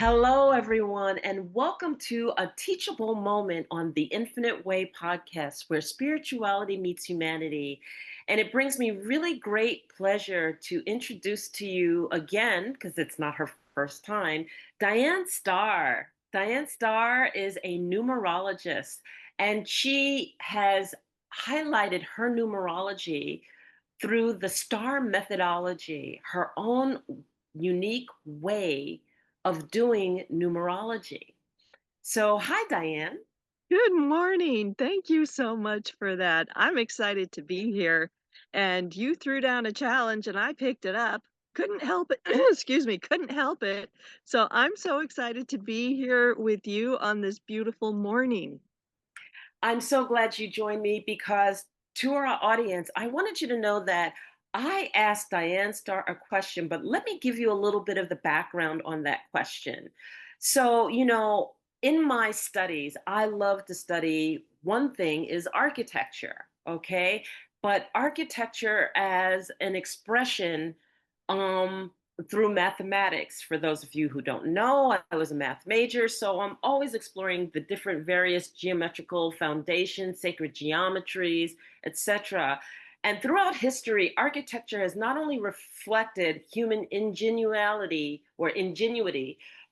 Hello, everyone, and welcome to a teachable moment on the Infinite Way podcast, where spirituality meets humanity. And it brings me really great pleasure to introduce to you again, because it's not her first time, Dyan Starr. Dyan Starr is a numerologist, and she has highlighted her numerology through the STAR methodology, her own unique way of doing numerology. So, hi, Dyan. Good morning. Thank you so much for that. I'm excited to be here. And you threw down a challenge and I picked it up. Couldn't help it. Excuse me, couldn't help it. So I'm so excited to be here with you on this beautiful morning. I'm so glad you joined me because to our audience, I wanted you to know that I asked Dyan Starr a question, but let me give you a little bit of the background on that question. So, in my studies, I love to study one thing is architecture, okay? But architecture as an expression um, through mathematics. For those of you who don't know, I was a math major, so I'm always exploring the different various geometrical foundations, sacred geometries, etc. And throughout history, architecture has not only reflected human ingenuity,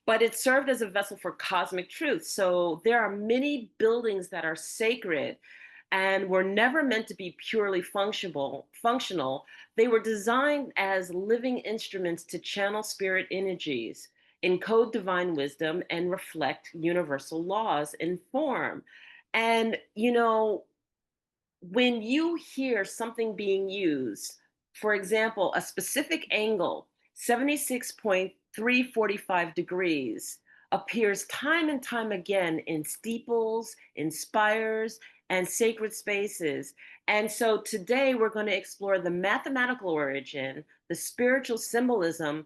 but it served as a vessel for cosmic truth. So there are many buildings that are sacred and were never meant to be purely functional. They were designed as living instruments to channel spirit energies, encode divine wisdom, and reflect universal laws in form. And, when you hear something being used, for example, a specific angle, 76.345 degrees, appears time and time again in steeples, in spires, and sacred spaces. And so today we're going to explore the mathematical origin, the spiritual symbolism,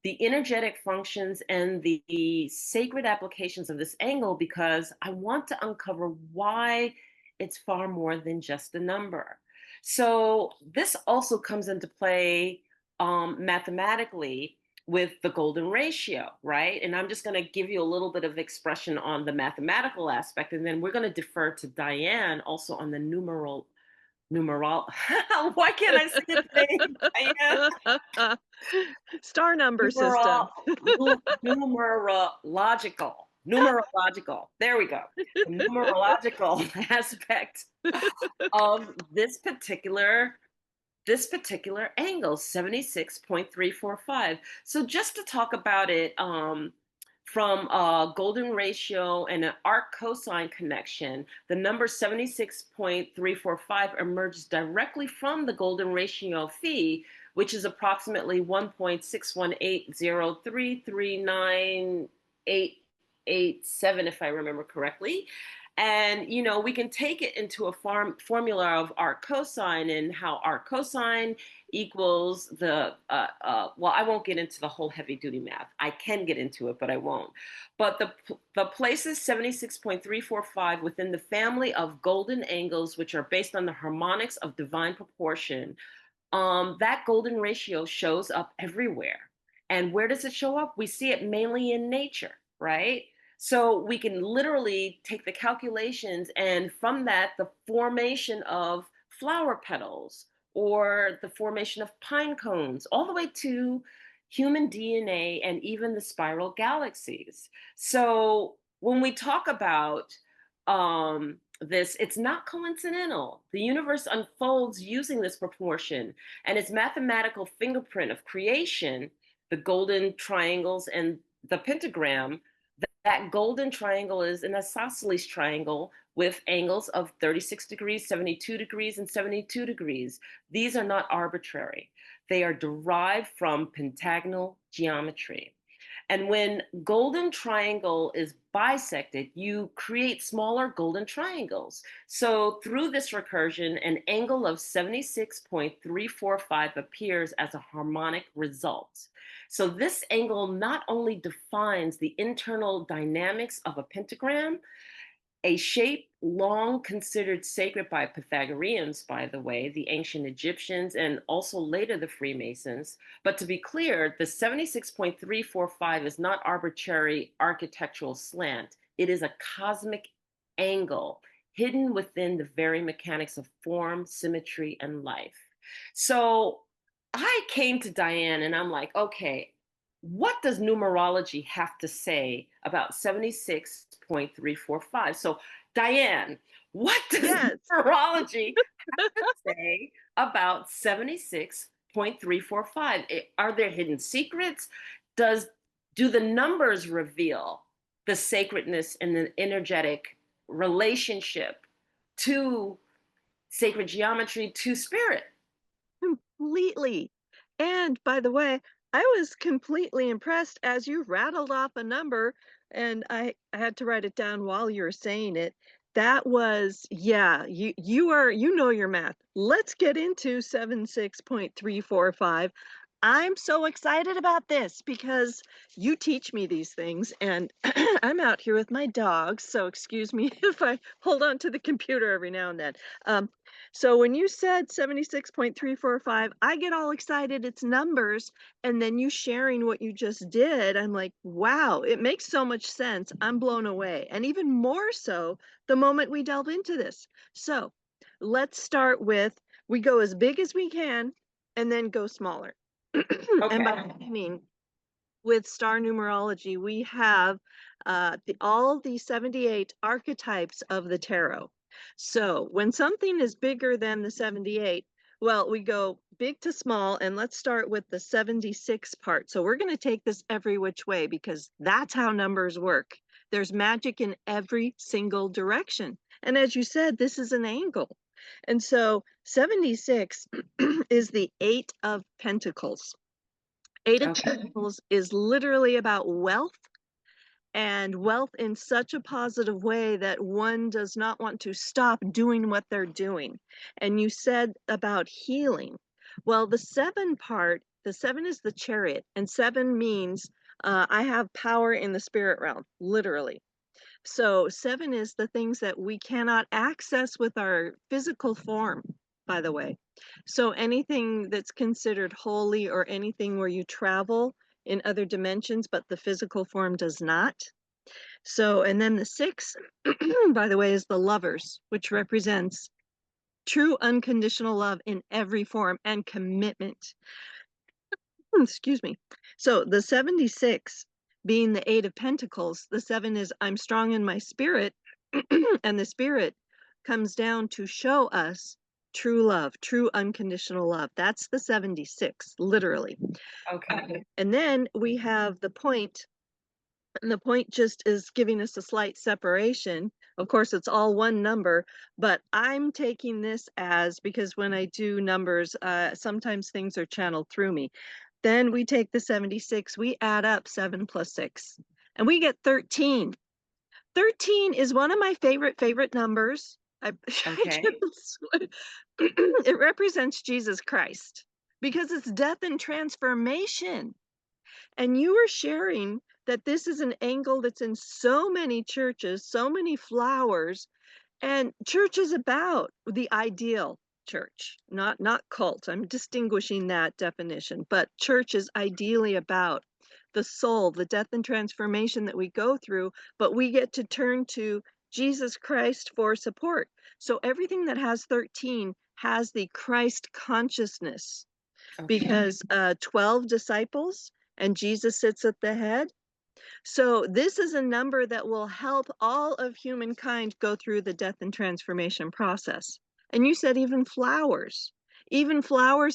the energetic functions, and the sacred applications of this angle because I want to uncover why it's far more than just a number. So this also comes into play mathematically with the golden ratio, right? And I'm just going to give you a little bit of expression on the mathematical aspect, and then we're going to defer to Dyan also on the numeral. Why can't I say it today, Dyan? Star number Numeral, system. numerological. There we go. The numerological aspect of this particular angle, 76.345. So just to talk about it from a golden ratio and an arc cosine connection, the number 76.345 emerges directly from the golden ratio phi, which is approximately 1.61803398887, if I remember correctly. And, we can take it into a formula of arc cosine and how arc cosine equals well, I won't get into the whole heavy duty math. I can get into it, but I won't. But the places 76.345 within the family of golden angles, which are based on the harmonics of divine proportion, that golden ratio shows up everywhere. And where does it show up? We see it mainly in nature, right? So we can literally take the calculations, and from that, the formation of flower petals or the formation of pine cones, all the way to human DNA and even the spiral galaxies. So when we talk about this, it's not coincidental. The universe unfolds using this proportion, and its mathematical fingerprint of creation, the golden triangles and the pentagram. That golden triangle is an isosceles triangle with angles of 36 degrees, 72 degrees, and 72 degrees. These are not arbitrary. They are derived from pentagonal geometry. And when golden triangle is bisected, you create smaller golden triangles. So through this recursion, an angle of 76.345 appears as a harmonic result. So this angle not only defines the internal dynamics of a pentagram, A shape long considered sacred by Pythagoreans, by the way, the ancient Egyptians, and also later the Freemasons. But to be clear, the 76.345 is not arbitrary architectural slant. It is a cosmic angle hidden within the very mechanics of form, symmetry, and life. So I came to Diane and I'm like, okay, what does numerology have to say about 76.345? So, Diane, what does Yes. numerology say about 76.345? Are there hidden secrets? Does do the numbers reveal the sacredness and the energetic relationship to sacred geometry to spirit? Completely. And by the way, I was completely impressed as you rattled off a number, and I had to write it down while you were saying it. That was, yeah, you know your math. Let's get into 76.345. I'm so excited about this because you teach me these things, and I'm out here with my dogs, so excuse me if I hold on to the computer every now and then. Um, so when you said 76.345, I get all excited. It's numbers. And then you sharing what you just did, I'm like, wow, it makes so much sense. I'm blown away. And even more so the moment we delve into this. So let's start with we go as big as we can and then go smaller. And by Okay. that I mean, with star numerology, we have all the 78 archetypes of the tarot. So when something is bigger than the 78, well, we go big to small, and let's start with the 76 part. So we're going to take this every which way because that's how numbers work. There's magic in every single direction. And as you said, this is an angle. And so 76 is the Eight of Pentacles. Eight of Okay. Pentacles is literally about wealth, and wealth in such a positive way that one does not want to stop doing what they're doing. And you said about healing. Well, the seven part, the seven is the chariot, and seven means I have power in the spirit realm, literally. So, seven is the things that we cannot access with our physical form, by the way. So, anything that's considered holy or anything where you travel in other dimensions, but the physical form does not. So, and then the six, by the way, is the lovers, which represents true unconditional love in every form and commitment. Excuse me. So the 76 being the Eight of Pentacles, the seven is I'm strong in my spirit, and the spirit comes down to show us true love, true unconditional love. That's the 76, literally. Okay. And then we have the point, and the point just is giving us a slight separation. Of course, it's all one number, but I'm taking this as because when I do numbers, sometimes things are channeled through me. Then we take the 76, we add up 7 plus 6, and we get 13. 13 is one of my favorite numbers. Okay. It represents Jesus Christ because it's death and transformation. And you were sharing that this is an angle that's in so many churches, so many flowers, and church is about the ideal church, not cult. I'm distinguishing that definition, but church is ideally about the soul, the death and transformation that we go through, but we get to turn to Jesus Christ for support. So everything that has 13 has the Christ consciousness Okay. because 12 disciples and Jesus sits at the head. So this is a number that will help all of humankind go through the death and transformation process. And you said even flowers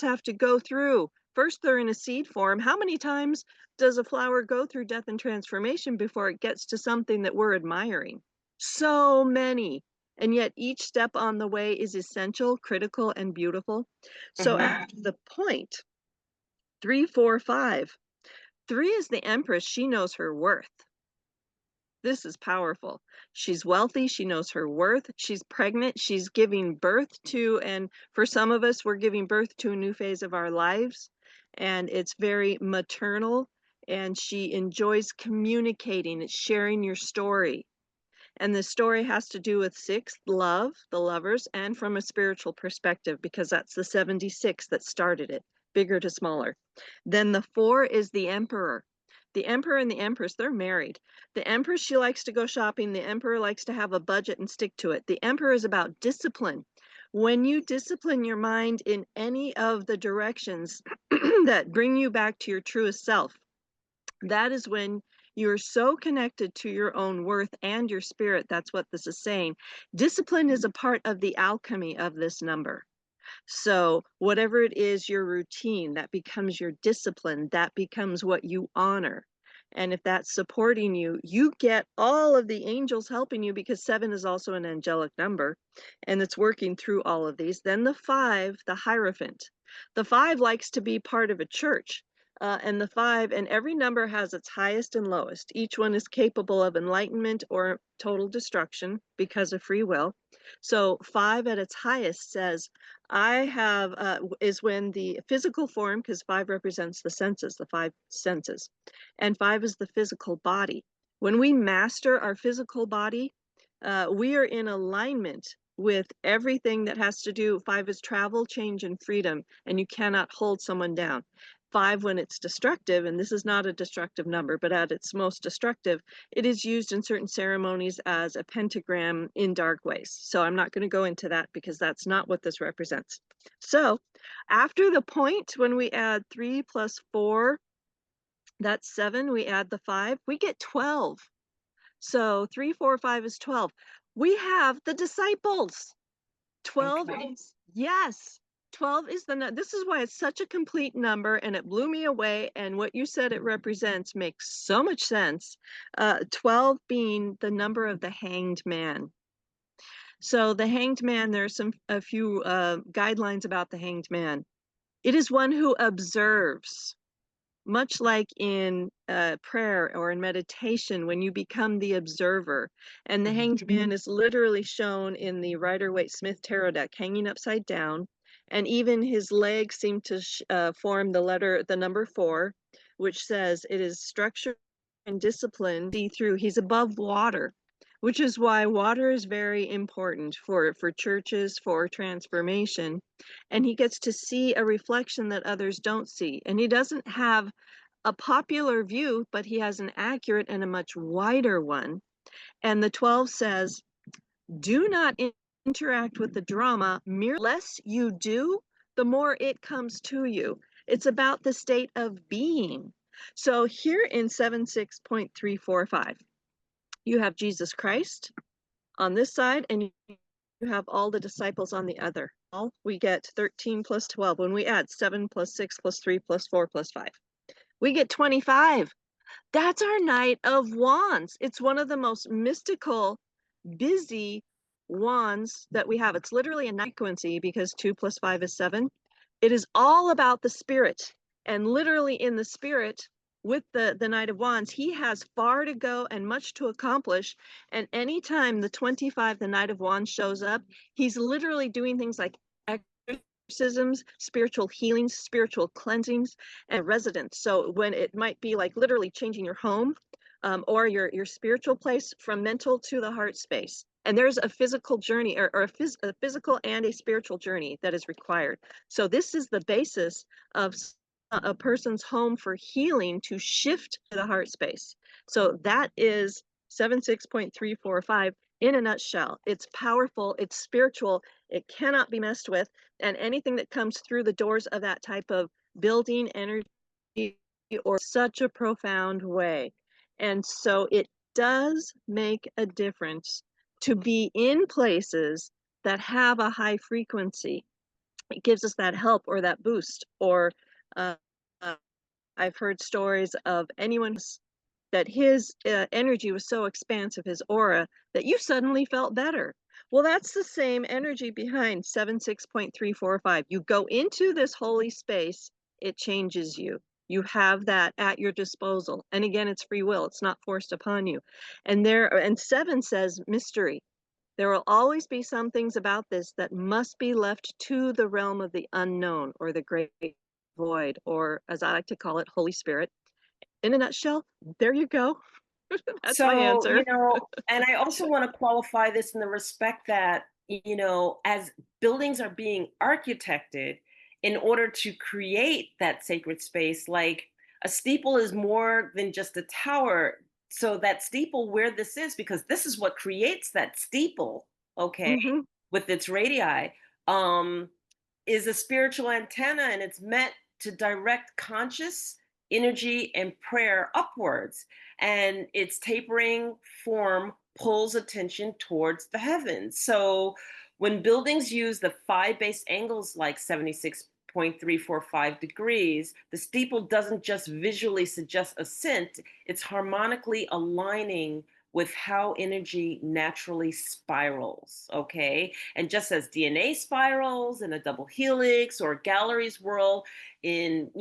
have to go through. First, they're in a seed form. How many times does a flower go through death and transformation before it gets to something that we're admiring? So many. And yet each step on the way is essential, critical, and beautiful. So Hmm. at the point, 3, 4, 5. 3 is the Empress. She knows her worth. This is powerful. She's wealthy. She knows her worth. She's pregnant. She's giving birth to, and for some of us, we're giving birth to a new phase of our lives. And it's very maternal. And she enjoys communicating, it's sharing your story. And the story has to do with six, love, the lovers, and from a spiritual perspective, because that's the 76 that started it, bigger to smaller. Then the four is the emperor. The emperor and the empress, they're married. The empress, she likes to go shopping. The emperor likes to have a budget and stick to it. The emperor is about discipline. When you discipline your mind in any of the directions that bring you back to your truest self, that is when you're so connected to your own worth and your spirit. That's what this is saying. Discipline is a part of the alchemy of this number. So, whatever it is, your routine, that becomes your discipline, that becomes what you honor. And if that's supporting you, you get all of the angels helping you, because seven is also an angelic number and it's working through all of these. Then the five, the Hierophant. The five likes to be part of a church. And the five, and every number has its highest and lowest. Each one is capable of enlightenment or total destruction because of free will. So, five at its highest says, I have, is when the physical form, because five represents the senses, the five senses, and five is the physical body. When we master our physical body, we are in alignment with everything that has to do. Five is travel, change, and freedom, and you cannot hold someone down. Five, when it's destructive, and this is not a destructive number, but at its most destructive, it is used in certain ceremonies as a pentagram in dark ways. So I'm not going to go into that because that's not what this represents. So after the point, when we add 3 plus 4, that's 7, we add the 5, we get 12. So 3, 4, 5 is 12. We have the disciples. 12 Okay. is, yes, 12 is this is why it's such a complete number, and it blew me away. And what you said it represents makes so much sense. 12 being the number of the hanged man. So the hanged man, there's a few guidelines about the hanged man. It is one who observes, much like in prayer or in meditation, when you become the observer. And the hanged man is literally shown in the Rider-Waite-Smith tarot deck, hanging upside down. And even his legs seem to form the number 4, which says it is structure and discipline. See through. He's above water, which is why water is very important for churches, for transformation. And he gets to see a reflection that others don't see. And he doesn't have a popular view, but he has an accurate and a much wider one. And the 12 says, do not interact with the drama. The less you do, the more it comes to you. It's about the state of being. So here in 76.345, you have Jesus Christ on this side, and you have all the disciples on the other. We get 13 plus 12. When we add 7 plus 6 plus 3 plus 4 plus 5, we get 25. That's our Knight of Wands. It's one of the most mystical, busy wands that we have. It's literally a frequency, because 2 plus 5 is 7. It is all about the spirit. And literally in the spirit, with the Knight of Wands, he has far to go and much to accomplish. And anytime the 25, the Knight of Wands, shows up, he's literally doing things like exorcisms, spiritual healings, spiritual cleansings, and residence. So when it might be like literally changing your home, or your spiritual place from mental to the heart space. And there's a physical journey, or a physical and a spiritual journey that is required. So this is the basis of a person's home for healing, to shift to the heart space. So that is 76.345 in a nutshell. It's powerful, it's spiritual, it cannot be messed with, and anything that comes through the doors of that type of building energy, or such a profound way. And so it does make a difference to be in places that have a high frequency. It gives us that help or that boost. Or uh, I've heard stories of anyone that his energy was so expansive, his aura, that you suddenly felt better. Well, that's the same energy behind 76.345. You go into this holy space, it changes you. You have that at your disposal. And again, it's free will. It's not forced upon you. And 7 says mystery. There will always be some things about this that must be left to the realm of the unknown, or the great void, or as I like to call it, Holy Spirit. In a nutshell, there you go. That's my So, answer. and I also want to qualify this in the respect that, as buildings are being architected in order to create that sacred space, like a steeple is more than just a tower. So, that steeple, where this is, because this is what creates that steeple, okay, Mhm. with its radii, um, is a spiritual antenna, and it's meant to direct conscious energy and prayer upwards, and its tapering form pulls attention towards the heavens. So when buildings use the phi based angles like 76.345 degrees, the steeple doesn't just visually suggest ascent, it's harmonically aligning with how energy naturally spirals, okay? And just as DNA spirals in a double helix, or galleries whirl in,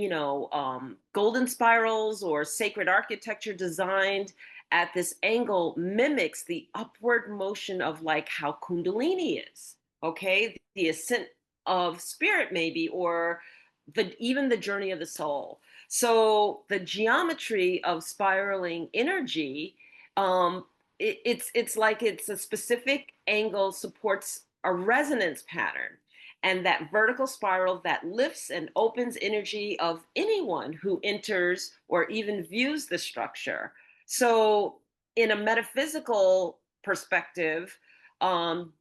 golden spirals, or sacred architecture designed at this angle mimics the upward motion of like how Kundalini is, okay? The ascent of spirit, maybe, or even the journey of the soul. So the geometry of spiraling energy, it's like it's a specific angle supports a resonance pattern, and that vertical spiral that lifts and opens energy of anyone who enters or even views the structure. So in a metaphysical perspective, um,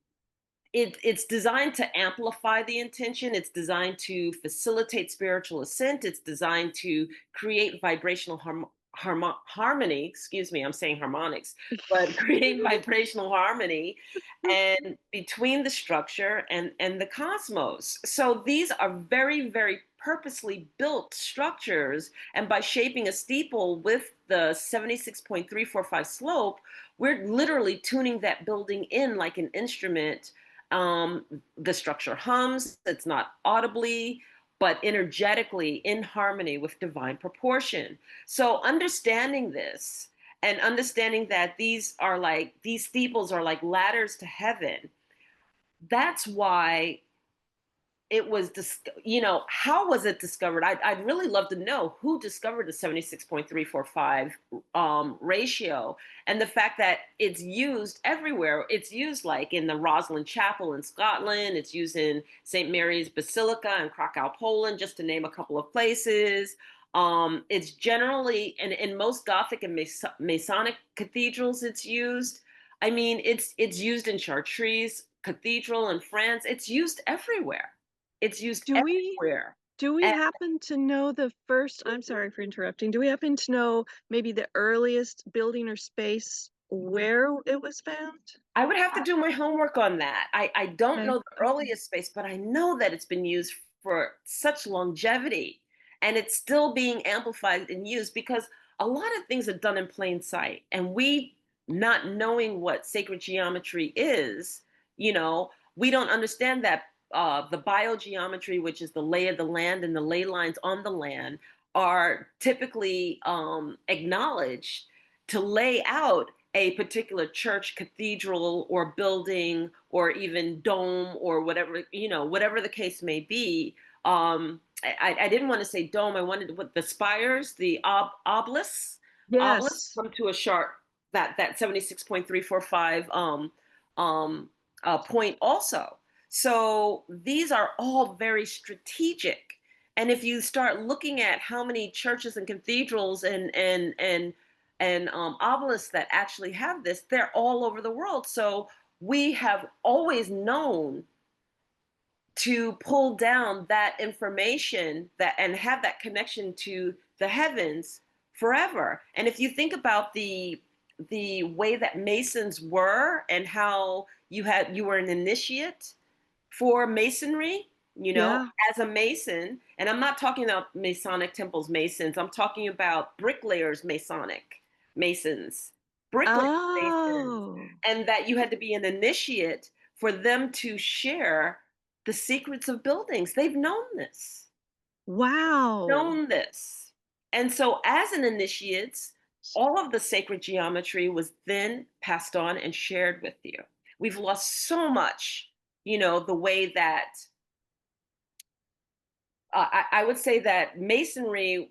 it's designed to amplify the intention. It's designed to facilitate spiritual ascent. It's designed to create vibrational harmony. Excuse me, I'm saying harmonics, but create vibrational harmony and between the structure and the cosmos. So these are very, very purposely built structures. And by shaping a steeple with the 76.345 slope, we're literally tuning that building in like an instrument. The structure hums, it's not audibly, but energetically in harmony with divine proportion. So, understanding this and understanding that these steeples are like ladders to heaven, that's why it was how was it discovered? I'd really love to know who discovered the 76.345 ratio, and the fact that it's used everywhere. It's used like in the Rosslyn Chapel in Scotland. It's used in St. Mary's Basilica in Krakow, Poland, just to name a couple of places. It's generally in most Gothic and Masonic cathedrals. It's used. I mean, it's used in Chartres Cathedral in France. It's used everywhere. It's used Do we everywhere. do we And happen to know the first I'm sorry for interrupting. Do we happen to know maybe the earliest building or space where it was found? I would have to do my homework on that. I don't Okay, know the okay. earliest space, but I know that it's been used for such longevity, and it's still being amplified and used because a lot of things are done in plain sight. And we, not knowing what sacred geometry is, we don't understand that the biogeometry, which is the lay of the land and the ley lines on the land, are typically acknowledged to lay out a particular church, cathedral, or building, or even dome, or whatever, whatever the case may be. I didn't want to say dome. I wanted to put the spires, the obelisks Yes. come to a sharp that 76.345 point also. So these are all very strategic. And if you start looking at how many churches and cathedrals and obelisks that actually have this, they're all over the world. So we have always known to pull down that information that and have that connection to the heavens forever. And if you think about the way that Masons were, and how you were an initiate for masonry, Yeah. as a mason, and I'm not talking about Masonic temples masons, I'm talking about bricklayers masons, bricklayers masons, Oh, and that you had to be an initiate for them to share the secrets of buildings. They've wow. known this. And so as an initiate, all of the sacred geometry was then passed on and shared with you. We've lost so much, the way that I would say that masonry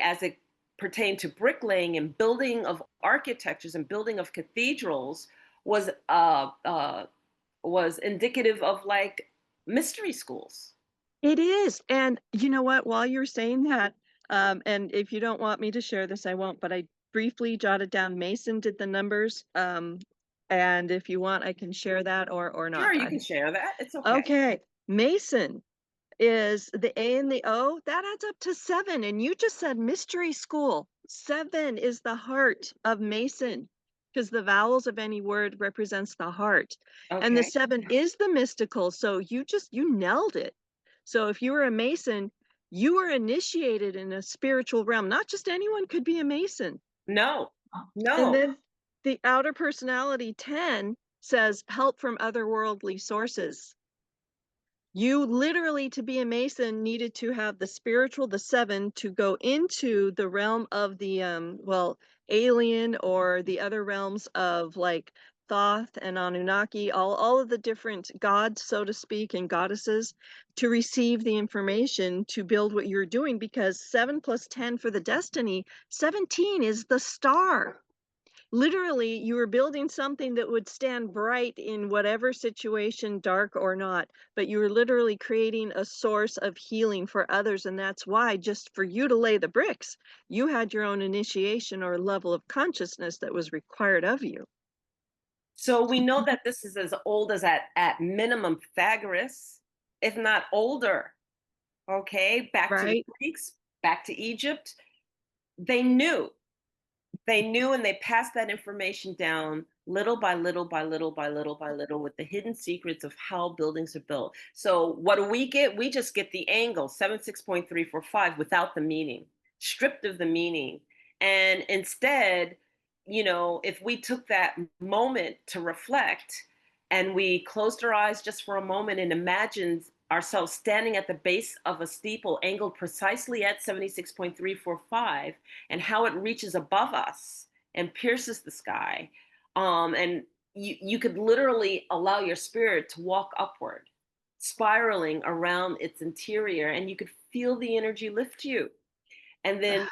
as it pertained to bricklaying and building of architectures and building of cathedrals was was indicative of like mystery schools. It is, and you know what? While you're saying that, and if you don't want me to share this, I won't, but I briefly jotted down Mason did the numbers, and if you want, I can share that or Sure, not. you can share that. It's okay. Okay, Mason is the A and the O, that adds up to 7, and you just said mystery school. 7 is the heart of Mason, because the vowels of any word represents the heart, and the Okay. 7 is the mystical, so you nailed it. So if you were a Mason, you were initiated in a spiritual realm, not just anyone could be a Mason. No, And no. then the outer personality 10 says help from otherworldly sources. You literally, to be a Mason, needed to have the spiritual, the 7, to go into the realm of the, well, alien or the other realms of like Thoth and Anunnaki, all of the different gods, so to speak, and goddesses, to receive the information to build what you're doing because 7 plus 10 for the destiny, 17 is the star. Literally, you were building something that would stand bright in whatever situation, dark or not, but you were literally creating a source of healing for others, and that's why just for you to lay the bricks, you had your own initiation or level of consciousness that was required of you, So we know that this is as old as at minimum Pythagoras, if not older. Okay, back to the right? Greeks, back to Egypt. They knew. They knew and they passed that information down little by little by little by little by little with the hidden secrets of how buildings are built. So what do we get? We just get the angle 76.345 without the meaning, stripped of the meaning. And instead, if we took that moment to reflect and we closed our eyes just for a moment and imagined ourselves standing at the base of a steeple angled precisely at 76.345 and how it reaches above us and pierces the sky. And you could literally allow your spirit to walk upward, spiraling around its interior, and you could feel the energy lift you. And then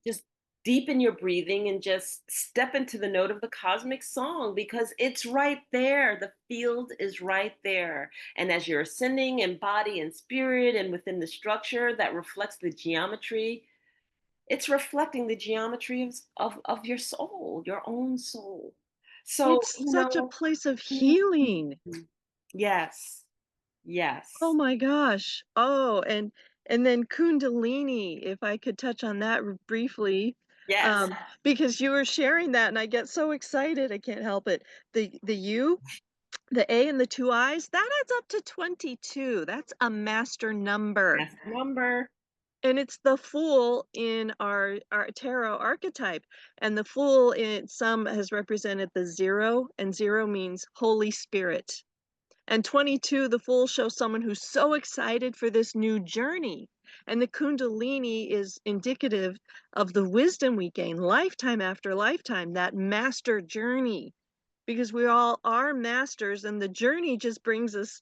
just deepen your breathing and just step into the note of the cosmic song because it's right there. The field is right there. And as you're ascending in body and spirit and within the structure that reflects the geometry, it's reflecting the geometry of your soul, your own soul. So, It's such a place of healing. yes, Oh yes, my gosh. Oh, and then Kundalini, if I could touch on that briefly, yes. because you were sharing that and I get so excited, I can't help it. The U, the A and the 2 I's, that adds up to 22. That's a master number. That's the number. And it's the Fool in our tarot archetype. And the Fool in some has represented the 0, and 0 means Holy Spirit. And 22, the Fool shows someone who's so excited for this new journey. And the Kundalini is indicative of the wisdom we gain lifetime after lifetime, that master journey, because we all are masters, and the journey just brings us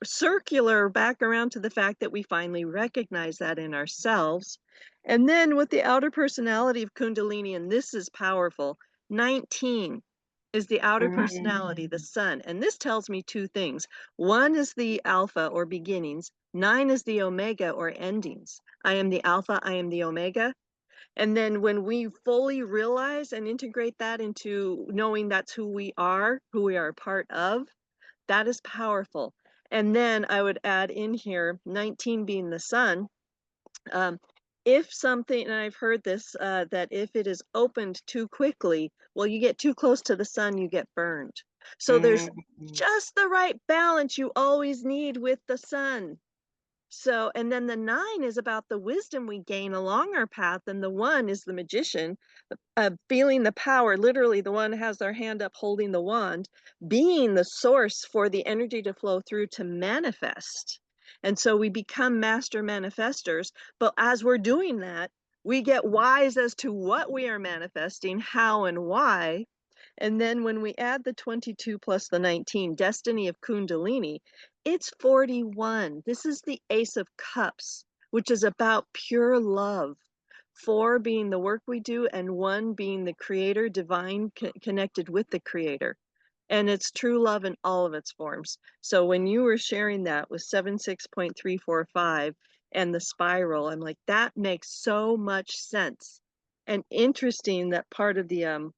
circular back around to the fact that we finally recognize that in ourselves. And then with the outer personality of Kundalini, and this is powerful, 19 is the outer personality, the sun. And this tells me two things. One is the alpha or beginnings, 9 is the omega or endings. I am the alpha, I am the omega. And then when we fully realize and integrate that into knowing that's who we are a part of, that is powerful. And then I would add in here 19 being the sun. Um, if something, and I've heard this, that if it is opened too quickly, well, you get too close to the sun, you get burned. So there's Mhm. just the right balance you always need with the sun. So, and then the 9 is about the wisdom we gain along our path, and the 1 is the magician, feeling the power. Literally, the one has their hand up holding the wand, being the source for the energy to flow through to manifest. And so we become master manifestors. But as we're doing that, we get wise as to what we are manifesting, how, and why. And then when we add the 22 plus the 19, destiny of Kundalini, it's 41. This is the Ace of Cups, which is about pure love. 4 being the work we do, and 1 being the creator, divine, connected with the creator. And it's true love in all of its forms. So when you were sharing that with 76.345 and the spiral, I'm like, that makes so much sense. And interesting that part of the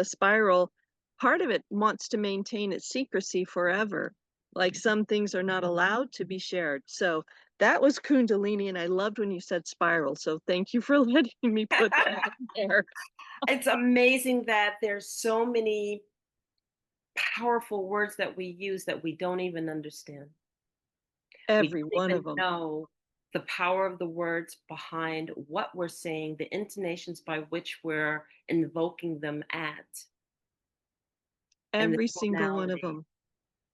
spiral, part of it wants to maintain its secrecy forever. Like some things are not allowed to be shared. So that was Kundalini, and I loved when you said spiral. So thank you for letting me put that in there. It's amazing that there's so many powerful words that we use that we don't even understand. We Every don't one of even them. know the power of the words behind what we're saying, the intonations by which we're invoking them at, and the Every single one of tonality. them.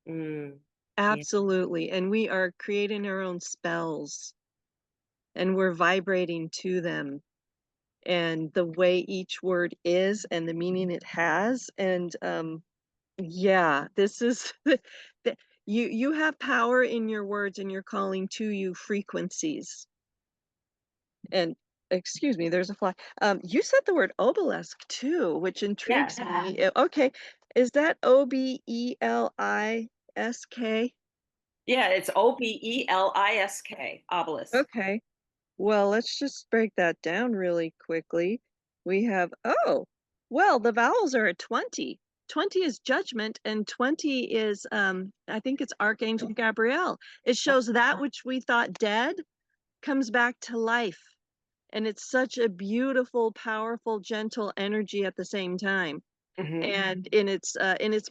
Mm, yeah. Absolutely, and we are creating our own spells, and we're vibrating to them, and the way each word is and the meaning it has, and, yeah, this is the you have power in your words, and you're calling to you frequencies, and excuse me, there's a fly. You said the word obelisk too, which intrigues Yes. me. Okay, is that Obelisk? Yeah, it's Obelisk, obelisk. Okay. Well, let's just break that down really quickly. We have, oh, well, the vowels are at 20. 20 is judgment, and 20 is, I think it's Archangel Gabriel. It shows that which we thought dead comes back to life. And it's such a beautiful, powerful, gentle energy at the same time. Hmm. And in its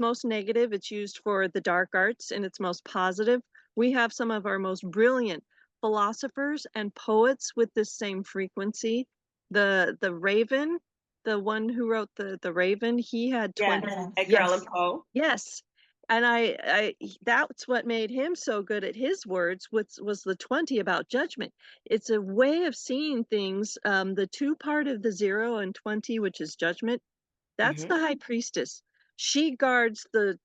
most negative, it's used for the dark arts. In its most positive, we have some of our most brilliant philosophers and poets with this same frequency. The Raven, the one who wrote the Raven, he had Yes, 20. Edgar Allan Yes. Poe. Yes. And that's what made him so good at his words, was the 20 about judgment. It's a way of seeing things. The two part of the 0 and 20, which is judgment, that's Hmm. the high priestess. She guards the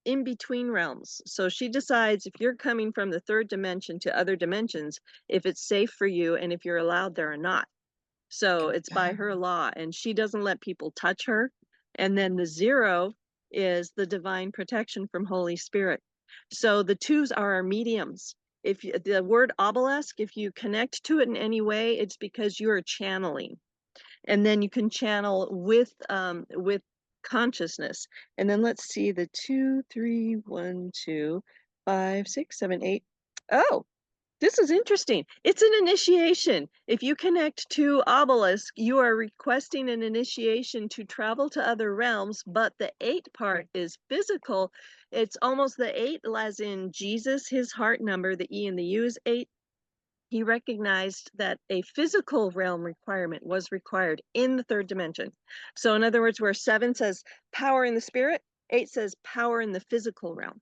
in between realms. So she decides if you're coming from the third dimension to other dimensions, if it's safe for you and if you're allowed there or not. So it's by her law, and she doesn't let people touch her. And then the 0 is the divine protection from Holy Spirit. So the twos are our mediums. If you, the word obelisk, if you connect to it in any way, it's because you are channeling, and then you can channel with consciousness. And then let's see, the 2 3 1 2 5 6 7 8. Oh, this is interesting. It's an initiation. If you connect to obelisk, you are requesting an initiation to travel to other realms, but the 8 part is physical. It's almost the 8 as in Jesus, his heart number, the E and the U is 8. He recognized that a physical realm requirement was required in the third dimension. So, in other words, where 7 says power in the spirit, 8 says power in the physical realm.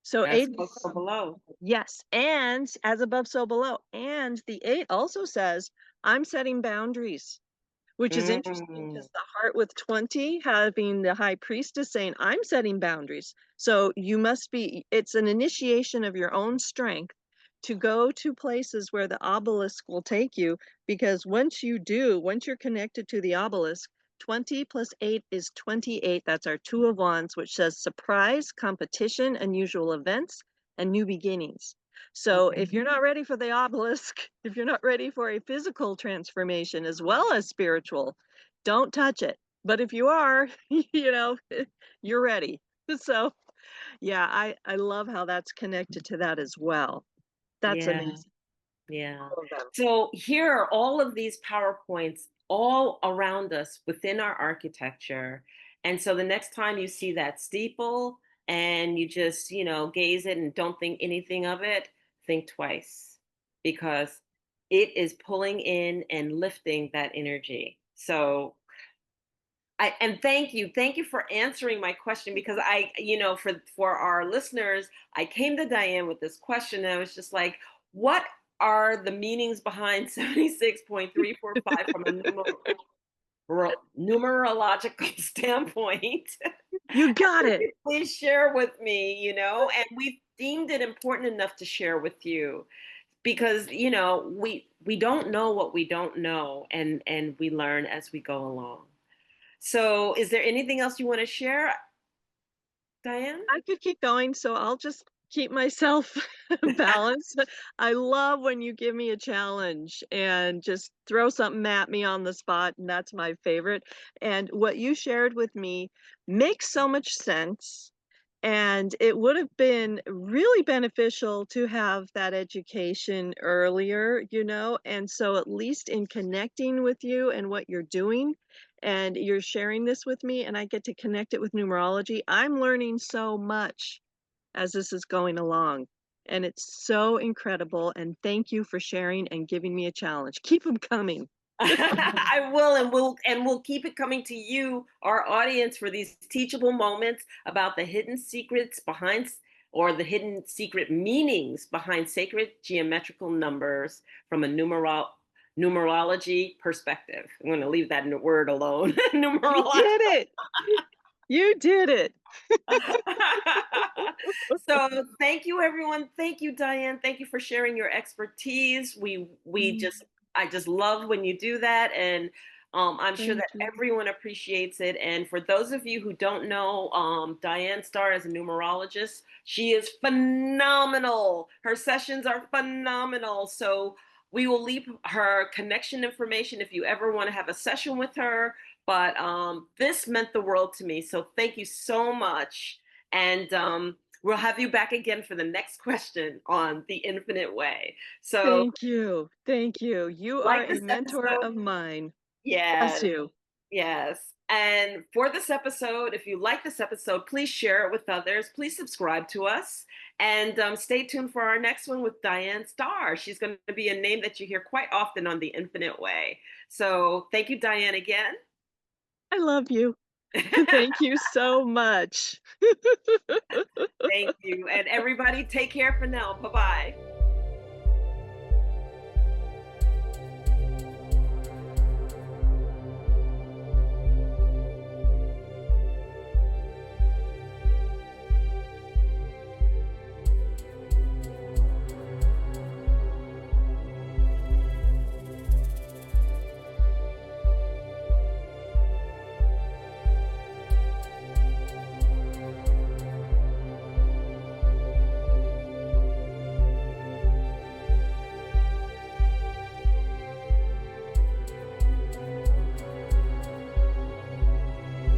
So, That's 8, also below. yes, and as above, so below. And the 8 also says, I'm setting boundaries. Which is interesting Mm. because the heart with 20 having the high priestess saying, I'm setting boundaries. So you must be, it's an initiation of your own strength to go to places where the obelisk will take you. Because once you do, once you're connected to the obelisk, 20 plus 8 is 28. That's our 2 of Wands, which says surprise, competition, unusual events, and new beginnings. So Okay. if you're not ready for the obelisk, if you're not ready for a physical transformation as well as spiritual, don't touch it. But if you are, you know, you're ready. So yeah, I love how that's connected to that as well. That's Yeah. amazing. Yeah. All of them. So here are all of these PowerPoints all around us within our architecture. And so the next time you see that steeple and you just, gaze it and don't think anything of it, think twice because it is pulling in and lifting that energy. So and thank you for answering my question because for our listeners, I came to Diane with this question and I was just like, what are the meanings behind 76.345 from a numerological standpoint? You got it. Please share with me, and we deemed it important enough to share with you because we don't know what we don't know, and we learn as we go along. So is there anything else you want to share, Diane? I could keep going, so I'll just keep myself balanced. I love when you give me a challenge and just throw something at me on the spot, and that's my favorite. And what you shared with me makes so much sense. And it would have been really beneficial to have that education earlier, and so at least in connecting with you and what you're doing, and you're sharing this with me, and I get to connect it with numerology, I'm learning so much as this is going along, and it's so incredible, and thank you for sharing and giving me a challenge. Keep them coming. I will, and we'll keep it coming to you, our audience, for these teachable moments about the hidden secrets behind, or the hidden secret meanings behind sacred geometrical numbers from a numerology perspective. I'm going to leave that word alone. You Numerology. did it! You did it! So thank you, everyone. Thank you, Diane. Thank you for sharing your expertise. We Mm, just I just love when you do that, and I'm sure thank that you. everyone appreciates it. And for those of you who don't know, Dyan Starr is a numerologist. She is phenomenal. Her sessions are phenomenal. So we will leave her connection information if you ever want to have a session with her. But this meant the world to me. So thank you so much. And we'll have you back again for the next question on the infinite way. So, Thank you. Thank you. You are like a this mentor episode, of mine. Bless yes, you. yes. And for this episode, if you like this episode, please share it with others. Please subscribe to us. And stay tuned for our next one with Dyan Starr. She's going to be a name that you hear quite often on the infinite way. So, thank you, Diane, again. I love you. Thank you so much. Thank you. And everybody, take care for now. Bye bye.